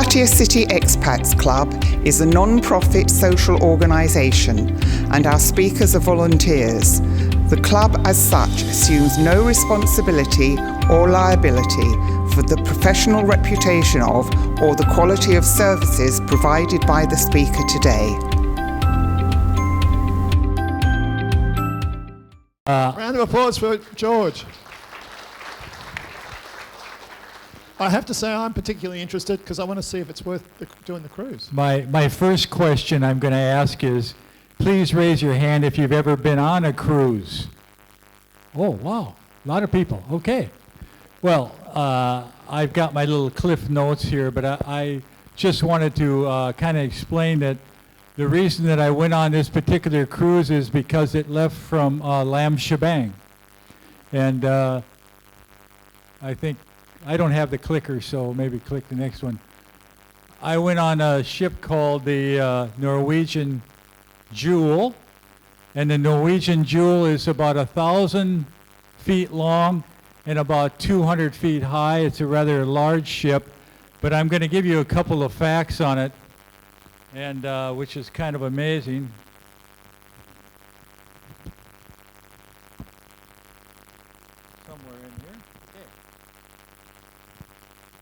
Latimer City Expats Club is a non-profit social organisation and our speakers are volunteers. The club as such assumes no responsibility or liability for the professional reputation of or the quality of services provided by the speaker today. Round of applause for George. I have to say I'm particularly interested because I want to see if it's worth doing the cruise. My first question I'm going to ask is, please raise your hand if you've ever been on a cruise. Oh, wow. A lot of people. Okay. Well, I've got my little cliff notes here, but I just wanted to kind of explain that the reason that I went on this particular cruise is because it left from Lam Shebang. And I think I don't have the clicker, so maybe click the next one. I went on a ship called the Norwegian Jewel, and the Norwegian Jewel is about 1,000 feet long and about 200 feet high. It's a rather large ship, but I'm going to give you a couple of facts on it, and which is kind of amazing.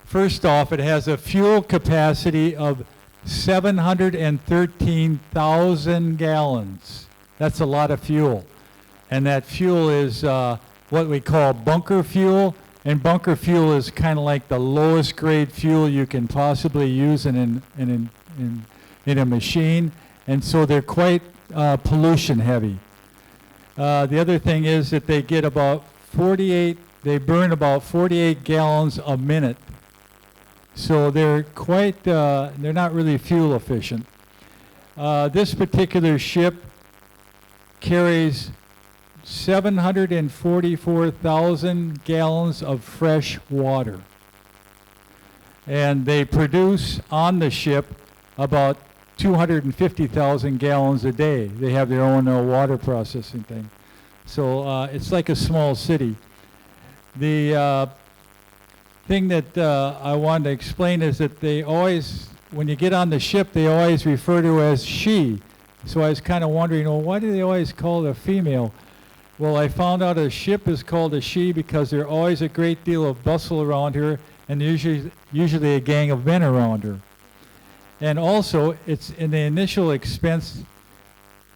First off, it has a fuel capacity of 713,000 gallons. That's a lot of fuel. And that fuel is what we call bunker fuel. And bunker fuel is kind of like the lowest grade fuel you can possibly use in a machine. And so they're quite pollution heavy. The other thing is that they get about they burn about 48 gallons a minute. So they're quite, they're not really fuel efficient. This particular ship carries 744,000 gallons of fresh water. And they produce on the ship about 250,000 gallons a day. They have their own water processing thing. So it's like a small city. The thing that I wanted to explain is that they always, when you get on the ship, they always refer to as she. So I was kind of wondering, well, why do they always call it a female? Well, I found out a ship is called a she because there's always a great deal of bustle around her, and usually a gang of men around her. And also, it's in the initial expense.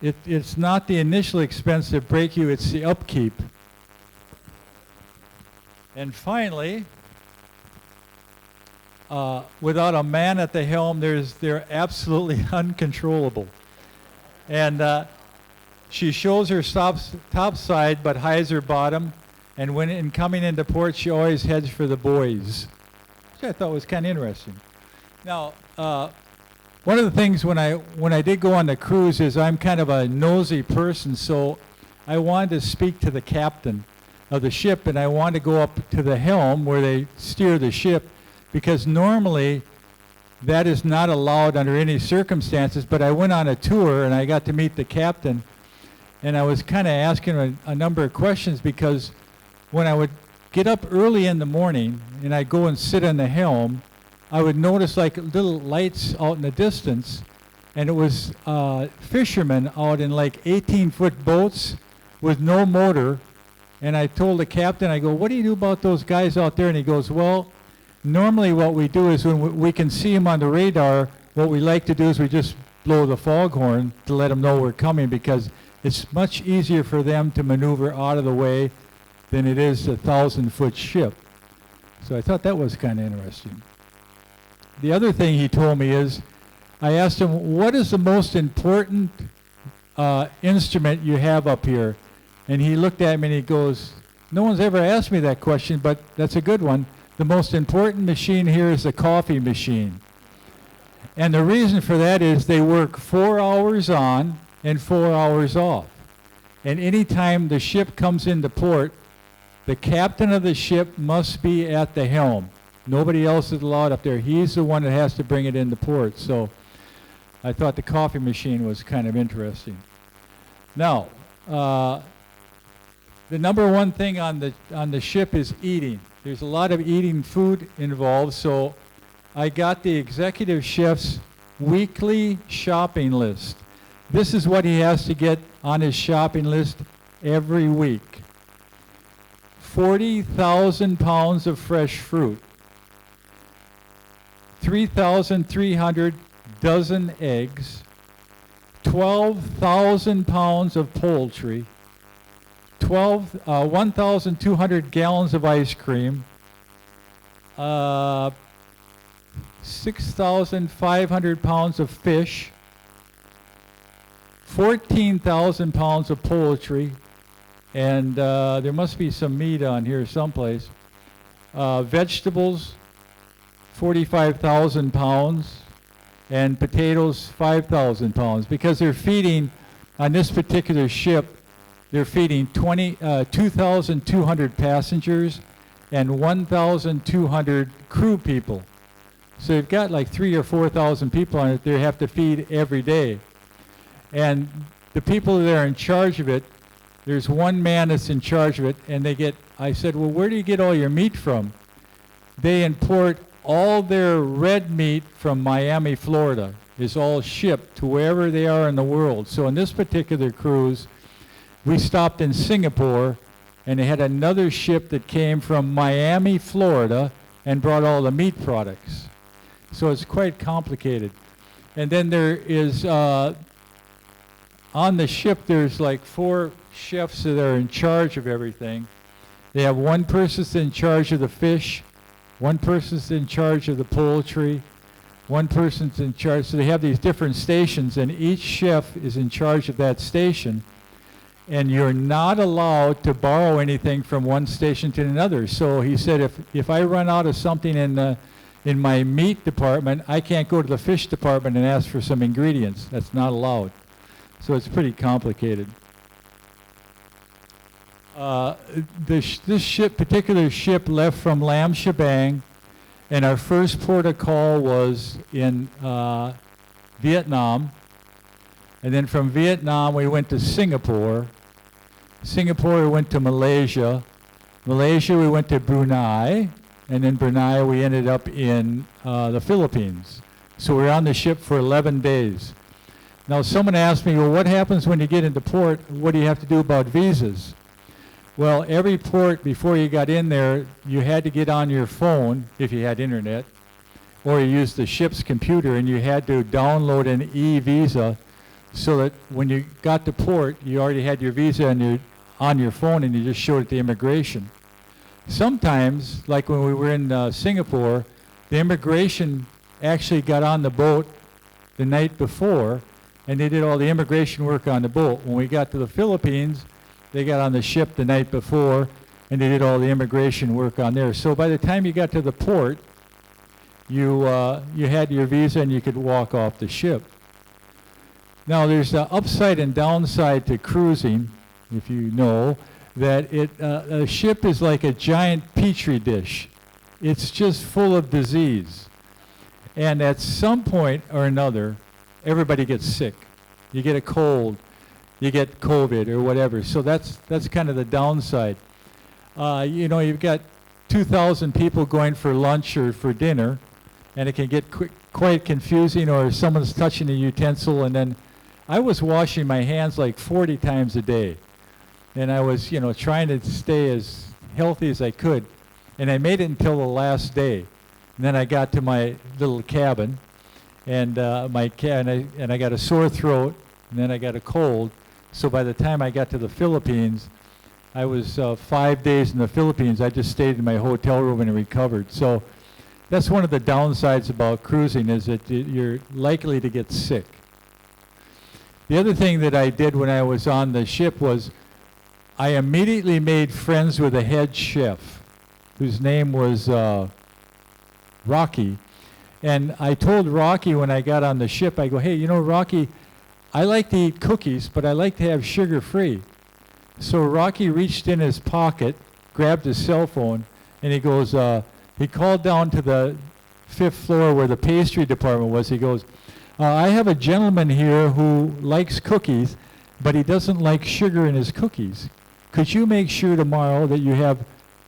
It's not the initial expense that break you; it's the upkeep. And finally, without a man at the helm, they're absolutely uncontrollable. And she shows her top side but hides her bottom. And when coming into port, she always heads for the buoys, which I thought was kind of interesting. Now, one of the things when I did go on the cruise is I'm kind of a nosy person, so I wanted to speak to the captain of the ship, and I wanted to go up to the helm where they steer the ship, because normally that is not allowed under any circumstances. But I went on a tour and I got to meet the captain, and I was kind of asking a number of questions, because when I would get up early in the morning and I'd go and sit on the helm, I would notice like little lights out in the distance, and it was fishermen out in like 18-foot boats with no motor. And I told the captain, I go, what do you do about those guys out there? And he goes, well, normally what we do is when we can see them on the radar, what we like to do is we just blow the foghorn to let them know we're coming, because it's much easier for them to maneuver out of the way than it is a 1,000-foot ship. So I thought that was kind of interesting. The other thing he told me is, I asked him, what is the most important instrument you have up here? And he looked at me and he goes, no one's ever asked me that question, but that's a good one. The most important machine here is the coffee machine. And the reason for that is they work 4 hours on and 4 hours off. And anytime the ship comes into port, the captain of the ship must be at the helm. Nobody else is allowed up there. He's the one that has to bring it into port. So I thought the coffee machine was kind of interesting. Now, the number one thing on the ship is eating. There's a lot of eating food involved, so I got the executive chef's weekly shopping list. This is what he has to get on his shopping list every week. 40,000 pounds of fresh fruit, 3,300 dozen eggs, 12,000 pounds of poultry, 1,200 gallons of ice cream, 6,500 pounds of fish, 14,000 pounds of poultry, and there must be some meat on here someplace. Vegetables, 45,000 pounds, and potatoes, 5,000 pounds, because they're feeding, on this particular ship, they're feeding 2,200 passengers and 1,200 crew people. So you've got like 3,000 or 4,000 people on it they have to feed every day. And the people that are in charge of it, there's one man that's in charge of it, and I said, well, where do you get all your meat from? They import all their red meat from Miami, Florida. Is all shipped to wherever they are in the world. So on this particular cruise, we stopped in Singapore, and they had another ship that came from Miami, Florida, and brought all the meat products. So it's quite complicated. And then there is, on the ship, there's like 4 chefs that are in charge of everything. They have one person's in charge of the fish, one person's in charge of the poultry, one person's in charge. So they have these different stations, and each chef is in charge of that station. And you're not allowed to borrow anything from one station to another. So he said, if I run out of something in my meat department, I can't go to the fish department and ask for some ingredients. That's not allowed. So it's pretty complicated. This particular ship left from Lam Shabang, and our first port of call was in Vietnam. And then from Vietnam, we went to Singapore. Singapore, we went to Malaysia. Malaysia, we went to Brunei. And then Brunei, we ended up in the Philippines. So we were on the ship for 11 days. Now, someone asked me, well, what happens when you get into port? What do you have to do about visas? Well, every port, before you got in there, you had to get on your phone, if you had internet, or you used the ship's computer, and you had to download an e-visa so that when you got to port, you already had your visa on your phone, and you just showed it to immigration. Sometimes, like when we were in Singapore, the immigration actually got on the boat the night before, and they did all the immigration work on the boat. When we got to the Philippines, they got on the ship the night before, and they did all the immigration work on there. So by the time you got to the port, you had your visa and you could walk off the ship. Now there's the upside and downside to cruising, if you know, that a ship is like a giant petri dish. It's just full of disease. And at some point or another, everybody gets sick. You get a cold, you get COVID or whatever. So that's kind of the downside. You've got 2,000 people going for lunch or for dinner, and it can get quite confusing, or someone's touching a utensil, and then I was washing my hands like 40 times a day. And I was, trying to stay as healthy as I could. And I made it until the last day. And then I got to my little cabin, and I got a sore throat, and then I got a cold. So by the time I got to the Philippines, I was 5 days in the Philippines. I just stayed in my hotel room and recovered. So that's one of the downsides about cruising, is that you're likely to get sick. The other thing that I did when I was on the ship was I immediately made friends with a head chef whose name was Rocky. And I told Rocky when I got on the ship, I go, hey, Rocky, I like to eat cookies, but I like to have sugar-free. So Rocky reached in his pocket, grabbed his cell phone, and he goes, he called down to the 5th floor where the pastry department was. He goes, I have a gentleman here who likes cookies, but he doesn't like sugar in his cookies. Could you make sure tomorrow that you have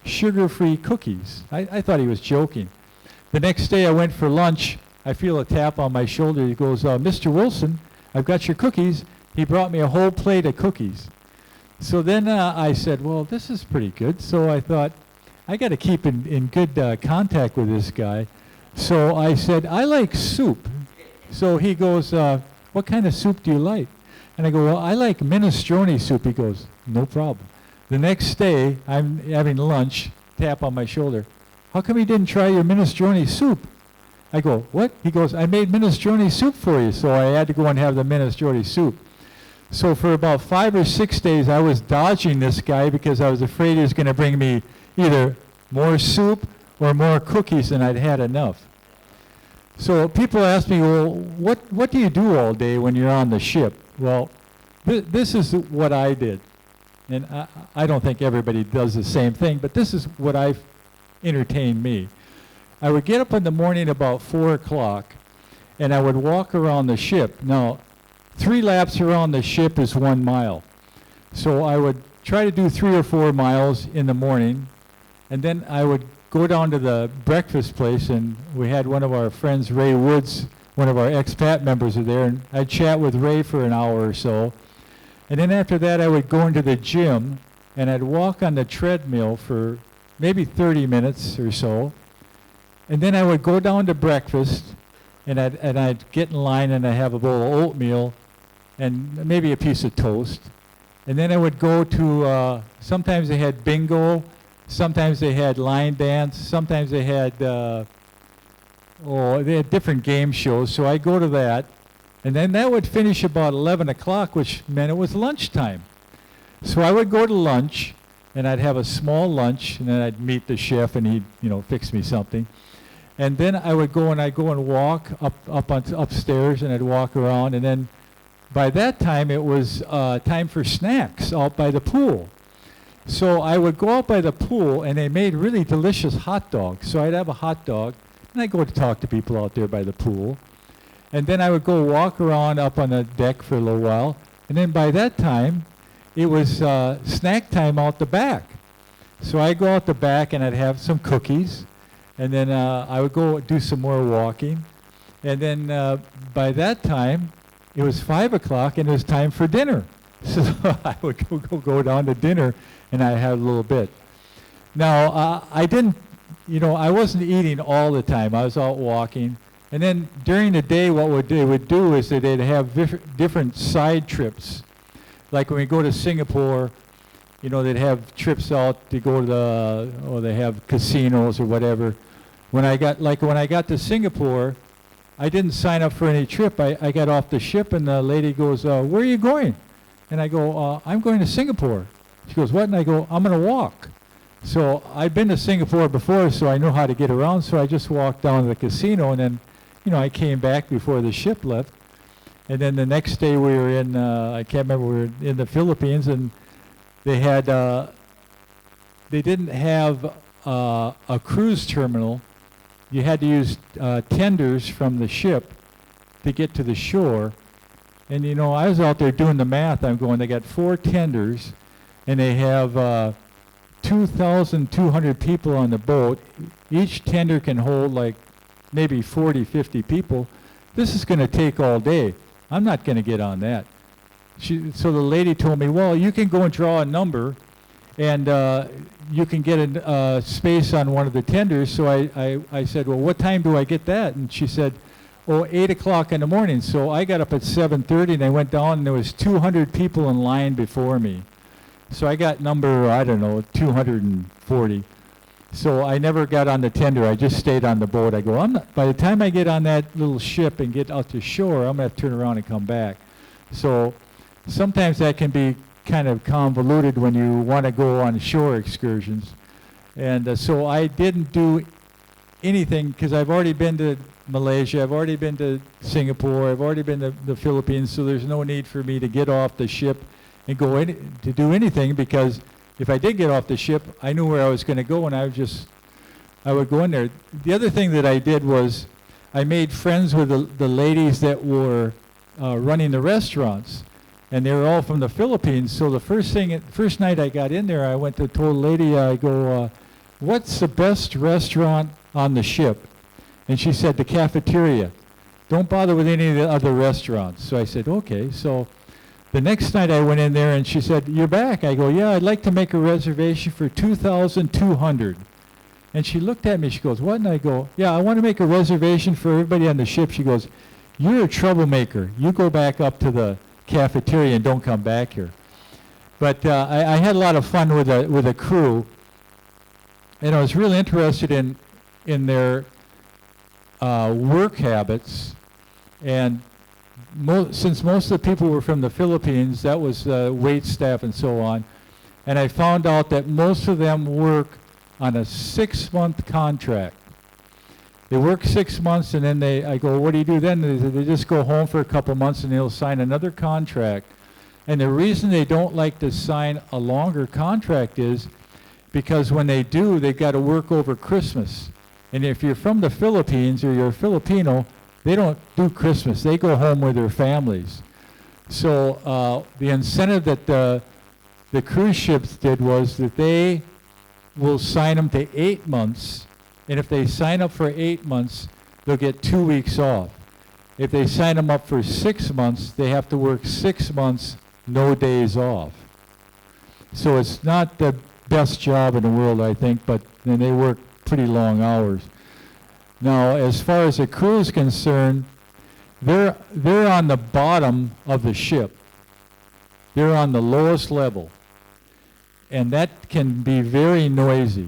sugar-free cookies? I thought he was joking. The next day I went for lunch. I feel a tap on my shoulder. He goes, Mr. Wilson, I've got your cookies. He brought me a whole plate of cookies. So then I said, well, this is pretty good. So I thought, I got to keep in good contact with this guy. So I said, I like soup. So he goes, what kind of soup do you like? And I go, well, I like minestrone soup. He goes, no problem. The next day, I'm having lunch, tap on my shoulder. How come you didn't try your minestrone soup? I go, what? He goes, I made minestrone soup for you. So I had to go and have the minestrone soup. So for about 5 or 6 days, I was dodging this guy because I was afraid he was going to bring me either more soup or more cookies, and I'd had enough. So people ask me, well, what do you do all day when you're on the ship? Well, this is what I did. And I don't think everybody does the same thing, but this is what entertained me. I would get up in the morning about 4 o'clock, and I would walk around the ship. Now, 3 laps around the ship is 1 mile. So I would try to do 3 or 4 miles in the morning, and then I would go down to the breakfast place, and we had one of our friends, Ray Woods, one of our expat members are there, and I'd chat with Ray for an hour or so. And then after that, I would go into the gym, and I'd walk on the treadmill for maybe 30 minutes or so. And then I would go down to breakfast, and I'd get in line, and I'd have a bowl of oatmeal and maybe a piece of toast. And then I would go to, sometimes they had bingo, sometimes they had line dance, sometimes they had, they had different game shows, so I'd go to that. And then that would finish about 11 o'clock, which meant it was lunchtime. So I would go to lunch, and I'd have a small lunch, and then I'd meet the chef, and he'd, fix me something. And then I would go and walk upstairs, and I'd walk around, and then by that time it was time for snacks out by the pool. So I would go out by the pool, and they made really delicious hot dogs. So I'd have a hot dog, and I'd go to talk to people out there by the pool. And then I would go walk around up on the deck for a little while. And then by that time, it was snack time out the back. So I'd go out the back, and I'd have some cookies. And then I would go do some more walking. And then by that time, it was 5 o'clock, and it was time for dinner. So I would go down to dinner, and I had a little bit. Now, I didn't, I wasn't eating all the time. I was out walking. And then during the day, what they would do is that they'd have different side trips. Like when we go to Singapore, they'd have trips out to go to or they have casinos or whatever. When I got to Singapore, I didn't sign up for any trip. I got off the ship, and the lady goes, where are you going? And I go, I'm going to Singapore. She goes, what? And I go, I'm going to walk. So I'd been to Singapore before, so I know how to get around. So I just walked down to the casino, and then, I came back before the ship left. And then the next day we were in, I can't remember, we were in the Philippines, and they had, they didn't have a cruise terminal. You had to use tenders from the ship to get to the shore. And, I was out there doing the math. I'm going, they got 4 tenders, and they have 2,200 people on the boat. Each tender can hold like maybe 40, 50 people. This is going to take all day. I'm not going to get on that. So the lady told me, well, you can go and draw a number, and you can get a space on one of the tenders. So I said, well, what time do I get that? And she said, 8 o'clock in the morning. So I got up at 7:30, and I went down, and there was 200 people in line before me. So I got number, 240. So I never got on the tender. I just stayed on the boat. I go, by the time I get on that little ship and get out to shore, I'm going to have to turn around and come back. So sometimes that can be kind of convoluted when you want to go on shore excursions. And so I didn't do anything, because I've already been to Malaysia, I've already been to Singapore, I've already been to the Philippines, so there's no need for me to get off the ship and go to do anything, because if I did get off the ship, I knew where I was going to go, and I would go in there. The other thing that I did was I made friends with the ladies that were running the restaurants, and they were all from the Philippines. So the first night I got in there, I told a lady, I go, what's the best restaurant on the ship? And she said, the cafeteria. Don't bother with any of the other restaurants. So I said, okay. So the next night I went in there and she said, you're back. I go, yeah, I'd like to make a reservation for 2,200. And she looked at me, she goes, what? And I go, yeah, I want to make a reservation for everybody on the ship. She goes, you're a troublemaker. You go back up to the cafeteria and don't come back here. But I had a lot of fun with a crew. And I was really interested in their work habits. And since most of the people were from the Philippines, that was wait staff and so on. And I found out that most of them work on a 6-month contract. They work 6 months and then I go, what do you do then? They just go home for a couple months and they'll sign another contract. And the reason they don't like to sign a longer contract is because when they do, they've got to work over Christmas. And if you're from the Philippines or you're a Filipino, they don't do Christmas. They go home with their families. So the incentive that the cruise ships did was that they will sign them to 8 months, and if they sign up for 8 months, they'll get 2 weeks off. If they sign them up for 6 months, they have to work 6 months, no days off. So it's not the best job in the world, I think, but then they work pretty long hours. Now, as far as the crew is concerned, they're on the bottom of the ship. They're on the lowest level. And that can be very noisy.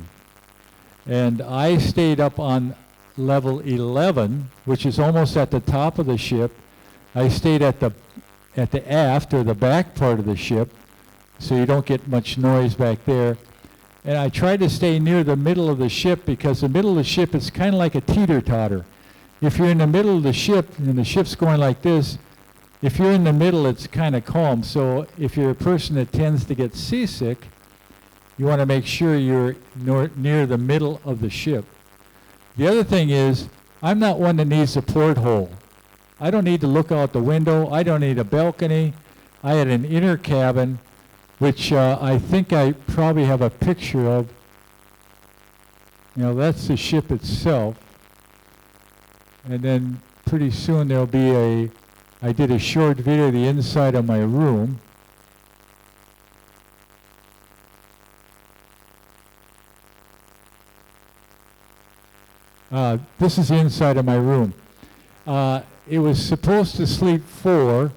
And I stayed up on level 11, which is almost at the top of the ship. I stayed at the aft, or the back part of the ship, so you don't get much noise back there. And I tried to stay near the middle of the ship because the middle of the ship is kind of like a teeter-totter. If you're in the middle of the ship and the ship's going like this, if you're in the middle, it's kind of calm. So if you're a person that tends to get seasick, you want to make sure you're near the middle of the ship. The other thing is, I'm not one that needs a porthole. I don't need to look out the window. I don't need a balcony. I had an inner cabin, which I think I probably have a picture of. You know, that's the ship itself. And then pretty soon there'll be I did a short video of the inside of my room. This is the inside of my room. It was supposed to sleep 4.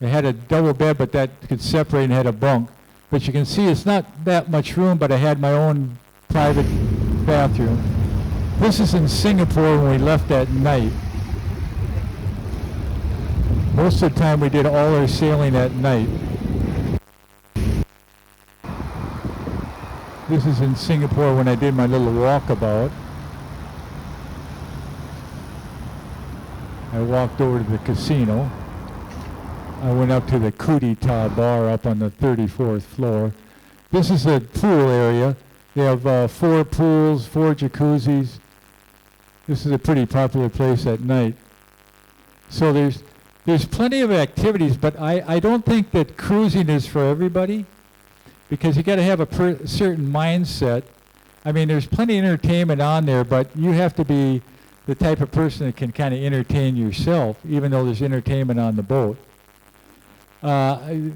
It had a double bed, but that could separate and had a bunk. But you can see it's not that much room, but I had my own private bathroom. This is in Singapore when we left at night. Most of the time we did all our sailing at night. This is in Singapore when I did my little walkabout. I walked over to the casino. I went up to the Kudita bar up on the 34th floor. This is a pool area. They have 4 pools, 4 jacuzzis. This is a pretty popular place at night. So there's plenty of activities, but I don't think that cruising is for everybody, because you got to have a certain mindset. I mean, there's plenty of entertainment on there, but you have to be the type of person that can kind of entertain yourself, even though there's entertainment on the boat. The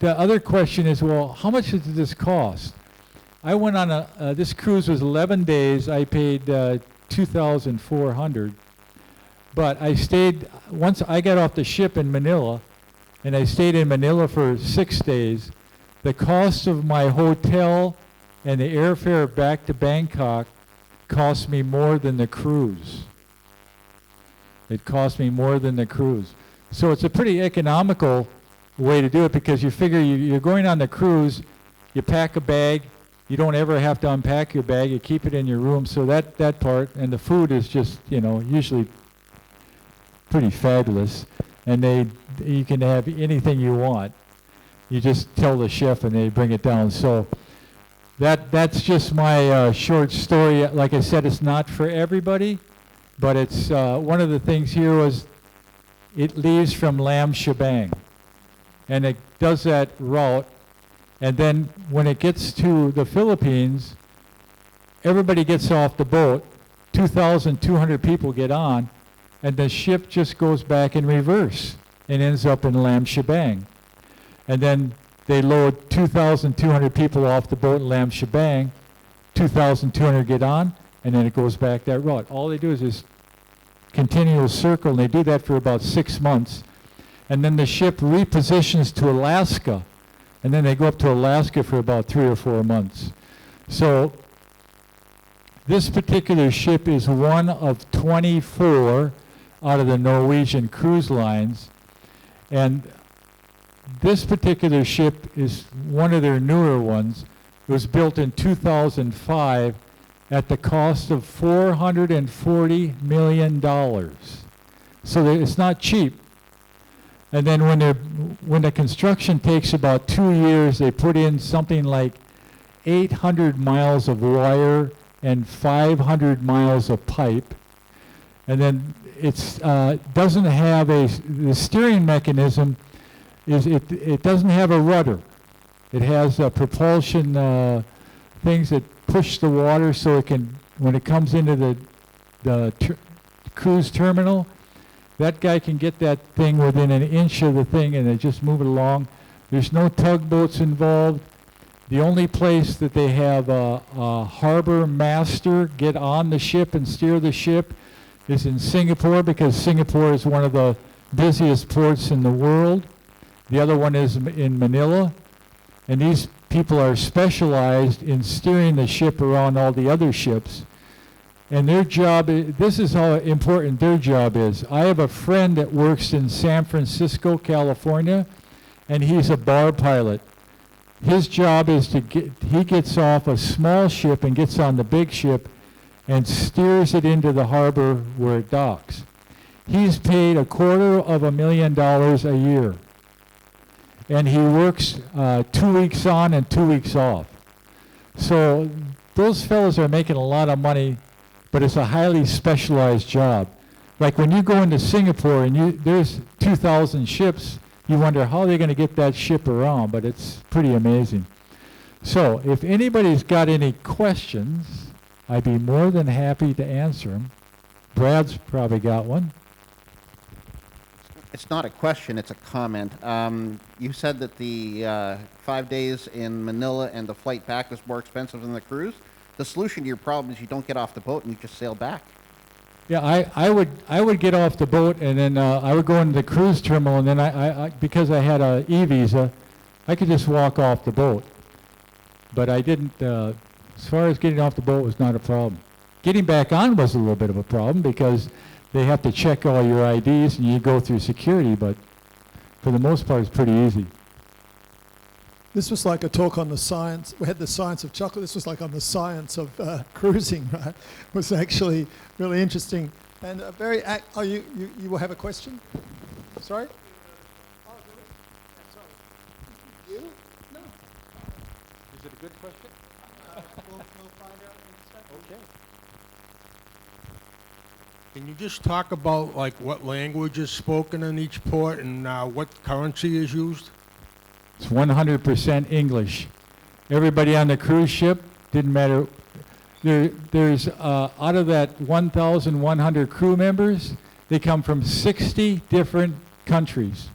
other question is, well, how much does this cost? I went on this cruise was 11 days. I paid $2,400. But I stayed, once I got off the ship in Manila, and I stayed in Manila for 6 days, the cost of my hotel and the airfare back to Bangkok cost me more than the cruise. It cost me more than the cruise. So it's a pretty economical way to do it, because you figure you're going on the cruise, you pack a bag, you don't ever have to unpack your bag, you keep it in your room. So that part, and the food is just, you know, usually pretty fabulous, and you can have anything you want. You just tell the chef and they bring it down. So that's just my short story. Like I said, it's not for everybody, but it's one of the things here was it leaves from Lam Shabang, and it does that route, and then when it gets to the Philippines, everybody gets off the boat 2,200 people get on, and the ship just goes back in reverse and ends up in Lam Shebang. And then they load 2,200 people off the boat in Lam Shebang, 2,200 get on, and then it goes back that route. All they do is this continual circle, and they do that for about 6 months. And then the ship repositions to Alaska, and then they go up to Alaska for about 3 or 4 months. So this particular ship is one of 24 out of the Norwegian cruise lines. And this particular ship is one of their newer ones. It was built in 2005 at the cost of $440 million. So it's not cheap. And then when the construction takes about 2 years, they put in something like 800 miles of wire and 500 miles of pipe. And then it's doesn't have the steering mechanism it doesn't have a rudder. It has propulsion things that push the water so it can, when it comes into the cruise terminal, that guy can get that thing within an inch of the thing and they just move it along. There's no tugboats involved. The only place that they have a harbor master get on the ship and steer the ship is in Singapore, because Singapore is one of the busiest ports in the world. The other one is in Manila. And these people are specialized in steering the ship around all the other ships. And their job, this is how important their job is. I have a friend that works in San Francisco, California, and he's a bar pilot. His job is he gets off a small ship and gets on the big ship and steers it into the harbor where it docks. He's paid $250,000 a year. And he works 2 weeks on and 2 weeks off. So those fellows are making a lot of money, but it's a highly specialized job. Like when you go into Singapore and there's 2,000 ships, you wonder how they're going to get that ship around, but it's pretty amazing. So if anybody's got any questions, I'd be more than happy to answer them. Brad's probably got one. It's not a question, it's a comment. You said that the 5 days in Manila and the flight back was more expensive than the cruise. The solution to your problem is you don't get off the boat and you just sail back. Yeah, I would get off the boat and then I would go into the cruise terminal, and then I because I had a e-visa, I could just walk off the boat. But I didn't, as far as getting off the boat was not a problem. Getting back on was a little bit of a problem because they have to check all your IDs and you go through security, but for the most part it's pretty easy. This was like a talk on the science. We had the science of chocolate. This was like on the science of cruising, right? It was actually really interesting. And very, you will have a question? Sorry? Oh, really? Sorry. You? No. Is it a good question? We'll find out in a second. Okay. Can you just talk about like what language is spoken in each port and what currency is used? It's 100% English. Everybody on the cruise ship, didn't matter. There's out of that 1,100 crew members, they come from 60 different countries,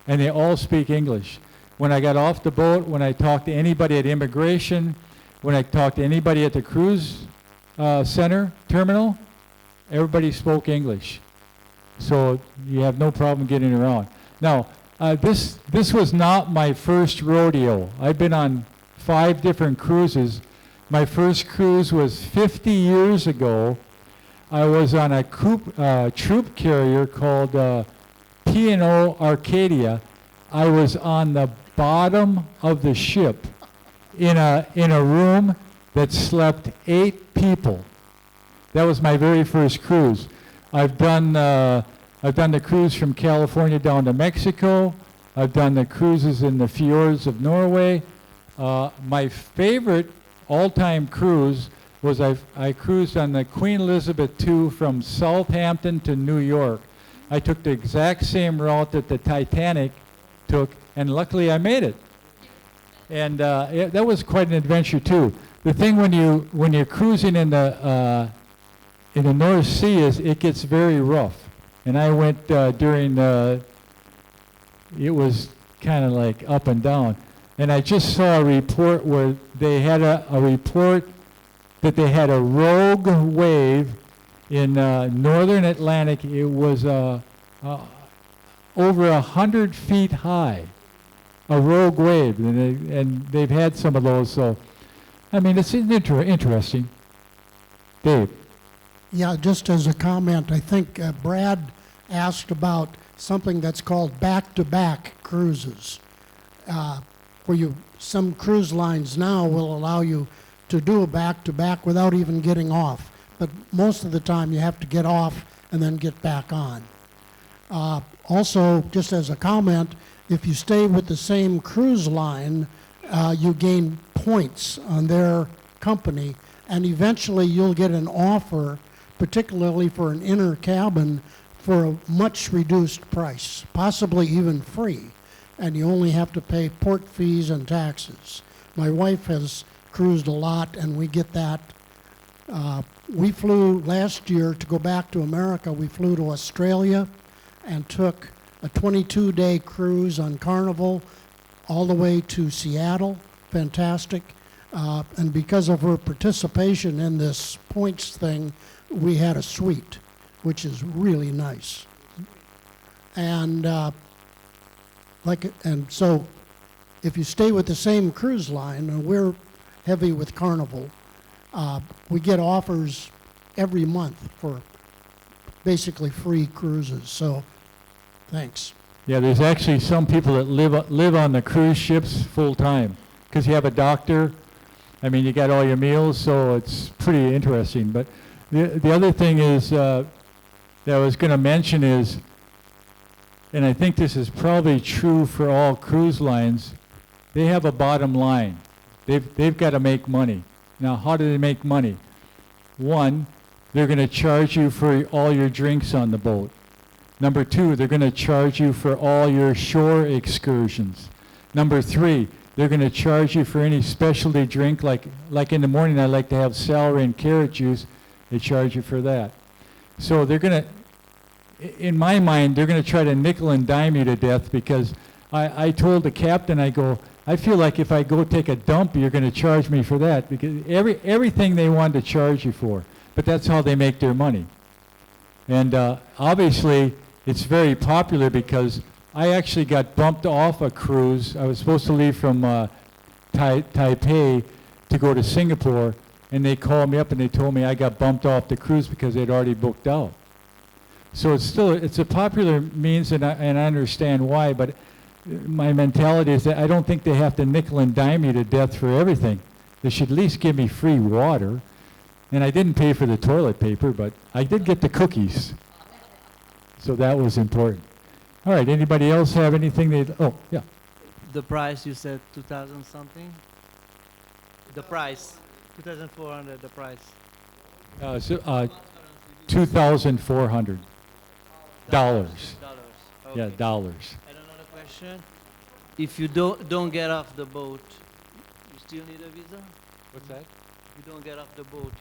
and they all speak English. When I got off the boat, when I talked to anybody at immigration, when I talked to anybody at the cruise center terminal, everybody spoke English. So you have no problem getting around. Now, this was not my first rodeo. I've been on 5 different cruises. My first cruise was 50 years ago. I was on a troop carrier called P&O Arcadia. I was on the bottom of the ship in a room that slept 8 people. That was my very first cruise. I've done the cruise from California down to Mexico. I've done the cruises in the fjords of Norway. My favorite all-time cruise was I cruised on the Queen Elizabeth II from Southampton to New York. I took the exact same route that the Titanic took, and luckily I made it. And that was quite an adventure too. The thing when you're cruising in in the North Sea it gets very rough. And I went during it was kind of like up and down. And I just saw a report where they had a report that they had a rogue wave in northern Atlantic. It was over 100 feet high, a rogue wave, and they've had some of those. So, I mean, it's interesting. Dave. Yeah, just as a comment, I think Brad asked about something that's called back-to-back cruises, where some cruise lines now will allow you to do a back-to-back without even getting off. But most of the time you have to get off and then get back on. Also, just as a comment, if you stay with the same cruise line, you gain points on their company, and eventually you'll get an offer, particularly for an inner cabin, for a much reduced price, possibly even free, and you only have to pay port fees and taxes. My wife has cruised a lot, and we get that. We flew last year to go back to America. We flew to Australia and took a 22-day cruise on Carnival all the way to Seattle. Fantastic. And because of her participation in this points thing, we had a suite, which is really nice. And so if you stay with the same cruise line, and we're heavy with Carnival, we get offers every month for basically free cruises. So thanks. Yeah, there's actually some people that live on the cruise ships full time because you have a doctor. I mean, you got all your meals, so it's pretty interesting. But the other thing is that I was going to mention is, and I think this is probably true for all cruise lines, they have a bottom line. They've got to make money. Now, how do they make money? One, they're going to charge you for all your drinks on the boat. Number two, they're going to charge you for all your shore excursions. Number three, they're going to charge you for any specialty drink, like in the morning I like to have celery and carrot juice. They charge you for that. So they're going to, in my mind, they're going to try to nickel and dime you to death, because I told the captain, I go, I feel like if I go take a dump, you're going to charge me for that, because everything they want to charge you for. But that's how they make their money. And obviously, it's very popular because I actually got bumped off a cruise. I was supposed to leave from Taipei to go to Singapore, and they called me up and they told me I got bumped off the cruise because they'd already booked out. So it's a popular means, and I understand why, but my mentality is that I don't think they have to nickel and dime you to death for everything. They should at least give me free water. And I didn't pay for the toilet paper, but I did get the cookies. So that was important. All right, anybody else have anything oh, yeah. The price, you said 2,000 something? The price, 2,400, the price. $2,400. Dollars. Okay. Yeah, dollars. And another question, if you don't get off the boat, you still need a visa? What's that? If you don't get off the boat.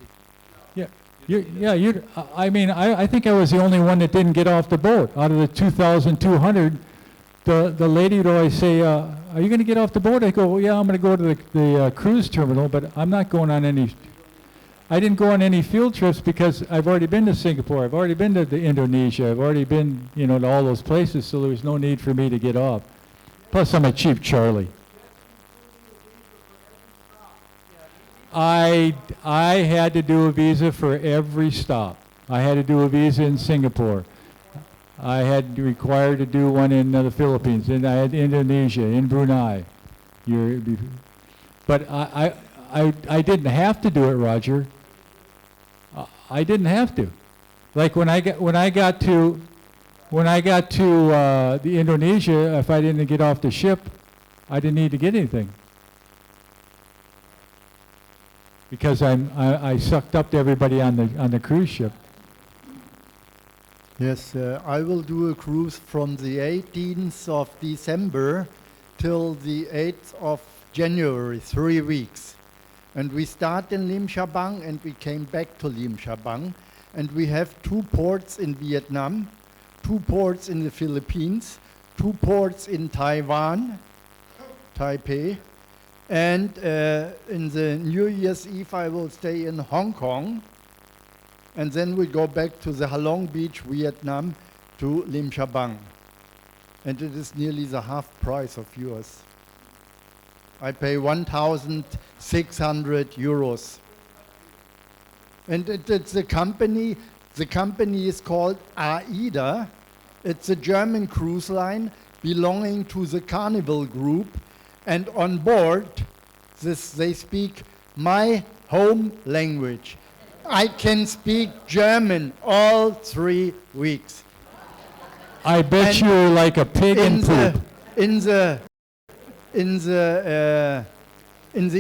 I mean, I think I was the only one that didn't get off the boat. Out of the 2,200, the lady would always say, are you going to get off the boat? I go, well, yeah, I'm going to go to the cruise terminal, but I'm not going on any. I didn't go on any field trips because I've already been to Singapore. I've already been to Indonesia. I've already been, to all those places, so there was no need for me to get off. Plus, I'm a cheap Charlie. I had to do a visa for every stop. I had to do a visa in Singapore. I had required to do one in the Philippines, and I had Indonesia, in Brunei. But I didn't have to do it, Roger. I didn't have to. Like when I got to the Indonesia, if I didn't get off the ship, I didn't need to get anything. Because I sucked up to everybody on the cruise ship. Yes, I will do a cruise from the 18th of December till the 8th of January, 3 weeks. And we start in Lim Chabang and we came back to Lim Chabang. and we have 2 ports in Vietnam, 2 ports in the Philippines, 2 ports in Taiwan, Taipei, and in the New Year's Eve I will stay in Hong Kong, and then we go back to the Halong Beach, Vietnam, to Lim Cha Bang. And it is nearly the half price of yours. I pay 1,600 euros. And it's the company is called AIDA. It's a German cruise line belonging to the Carnival Group. And on board, they speak my home language. I can speak German all 3 weeks. I bet And you're like a pig in poop. In the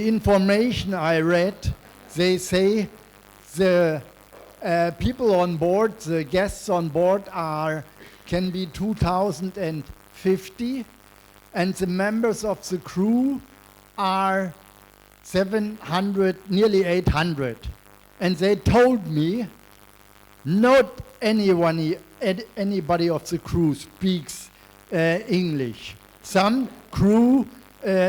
information I read, they say the people on board, the guests on board can be 2,050, and the members of the crew are 700, nearly 800. And they told me not anybody of the crew speaks English. Some crew,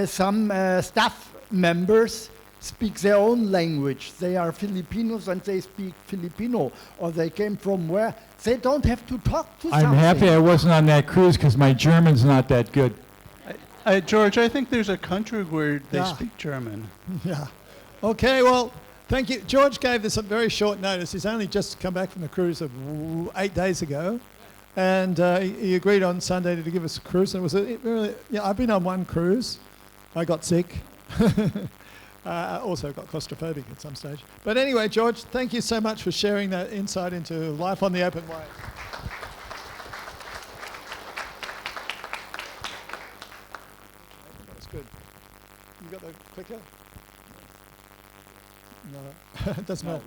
some staff members speak their own language. They are Filipinos and they speak Filipino, or they came from where. They don't have to talk to I'm something. happy I wasn't on that cruise because my German's not that good. George, I think there's a country where they Yeah. speak German. Yeah. Okay, well, thank you. George gave this a very short notice. He's only just come back from the cruise of 8 days ago. And he agreed on Sunday to give us a cruise. And it was really, I've been on one cruise. I got sick. Also got claustrophobic at some stage. But anyway, George, thank you so much for sharing that insight into life on the open way. That's good. You got the clicker? No, it doesn't matter.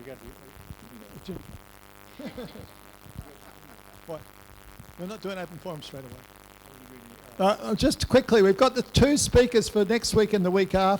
What? We're not doing open forum straight away. Just quickly, we've got the 2 speakers for next week and the week after.